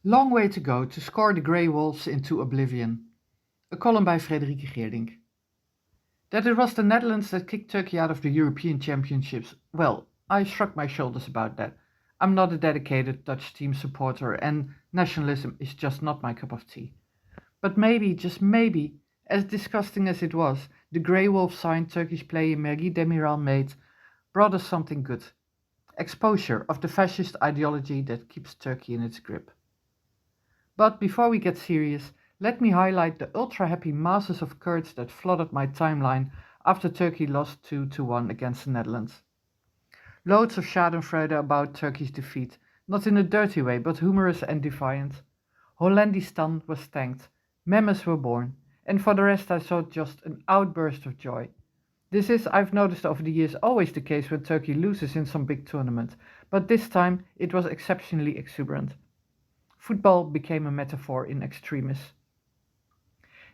Long way to go to score the Grey Wolves into oblivion. A column by Fréderike Geerdink. That it was the Netherlands that kicked Turkey out of the European Championships, well, I shrugged my shoulders about that. I'm not a dedicated Dutch team supporter and nationalism is just not my cup of tea. But maybe, just maybe, as disgusting as it was, the Grey Wolf sign Turkish player Mergi Demiral made brought us something good. Exposure of the fascist ideology that keeps Turkey in its grip. But before we get serious, let me highlight the ultra-happy masses of Kurds that flooded my timeline after Turkey lost 2-1 against the Netherlands. Loads of schadenfreude about Turkey's defeat, not in a dirty way, but humorous and defiant. Hollandistan was thanked, memes were born, and for the rest I saw just an outburst of joy. This is, I've noticed over the years, always the case when Turkey loses in some big tournament, but this time it was exceptionally exuberant. Football became a metaphor in extremis.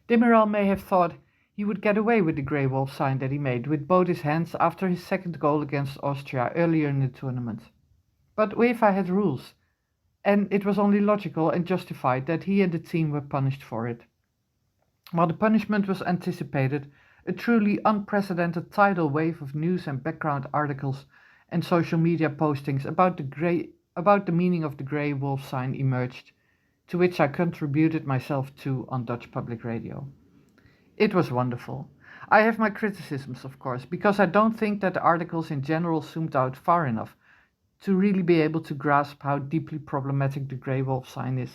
Demiral may have thought he would get away with the Grey Wolf sign that he made with both his hands after his second goal against Austria earlier in the tournament. But UEFA had rules, and it was only logical and justified that he and the team were punished for it. While the punishment was anticipated, a truly unprecedented tidal wave of news and background articles and social media postings about the meaning of the Grey Wolf sign emerged, to which I contributed myself to on Dutch public radio. It was wonderful. I have my criticisms, of course, because I don't think that the articles in general zoomed out far enough to really be able to grasp how deeply problematic the Grey Wolf sign is.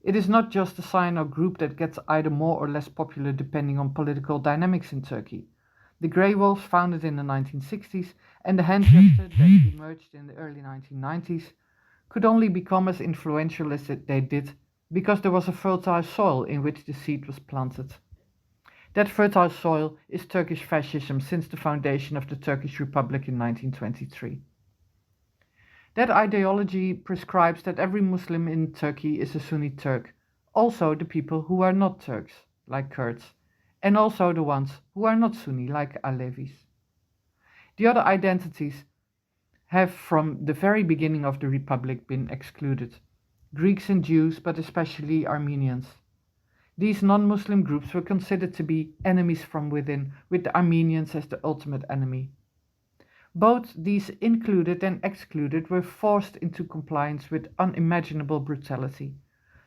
It is not just a sign or group that gets either more or less popular depending on political dynamics in Turkey. The Grey Wolves, founded in the 1960s, and the hand gesture that emerged in the early 1990s, could only become as influential as they did because there was a fertile soil in which the seed was planted. That fertile soil is Turkish fascism since the foundation of the Turkish Republic in 1923. That ideology prescribes that every Muslim in Turkey is a Sunni Turk, also the people who are not Turks, like Kurds, and also the ones who are not Sunni, like Alevis. The other identities have from the very beginning of the Republic been excluded, Greeks and Jews, but especially Armenians. These non-Muslim groups were considered to be enemies from within, with the Armenians as the ultimate enemy. Both these included and excluded were forced into compliance with unimaginable brutality.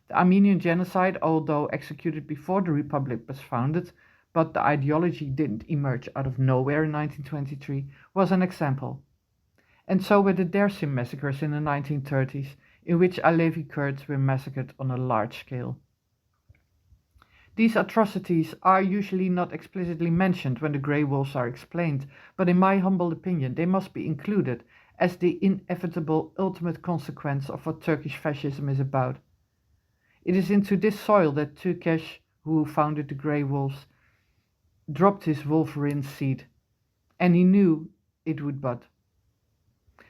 The Armenian genocide, although executed before the Republic was founded, but the ideology didn't emerge out of nowhere in 1923, was an example. And so were the Dersim massacres in the 1930s, in which Alevi Kurds were massacred on a large scale. These atrocities are usually not explicitly mentioned when the Grey Wolves are explained, but in my humble opinion they must be included as the inevitable ultimate consequence of what Turkish fascism is about. It is into this soil that Turkesh, who founded the Grey Wolves, dropped his Wolverine seed, and he knew it would bud.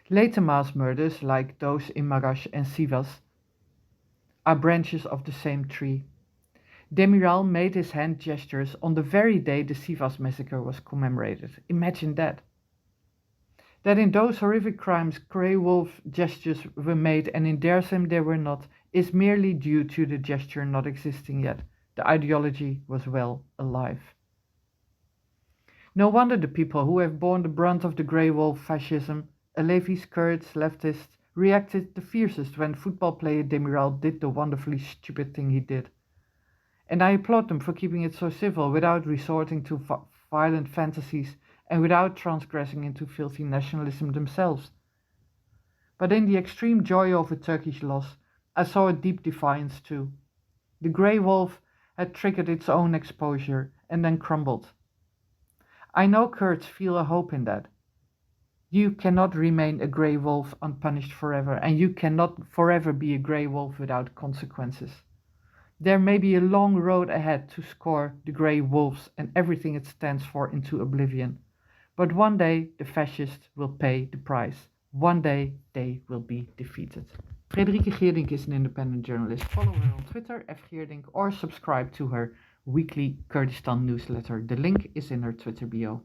Later mass murders, like those in Maraş and Sivas, are branches of the same tree. Demiral made his hand gestures on the very day the Sivas massacre was commemorated. Imagine that. That in those horrific crimes Grey Wolf gestures were made and in Dersim they were not, is merely due to the gesture not existing yet. The ideology was well alive. No wonder the people who have borne the brunt of the Grey Wolf fascism, Alevis, Kurds, leftists, reacted the fiercest when football player Demiral did the wonderfully stupid thing he did. And I applaud them for keeping it so civil without resorting to violent fantasies and without transgressing into filthy nationalism themselves. But in the extreme joy over Turkish loss, I saw a deep defiance too. The Grey Wolf had triggered its own exposure and then crumbled. I know Kurds feel a hope in that. You cannot remain a Grey Wolf unpunished forever, and you cannot forever be a Grey Wolf without consequences. There may be a long road ahead to score the Grey Wolves and everything it stands for into oblivion. But one day the fascists will pay the price. One day they will be defeated. Fréderike Geerdink is an independent journalist. Follow her on Twitter, @Geerdink, or subscribe to her weekly Kurdistan newsletter. The link is in her Twitter bio.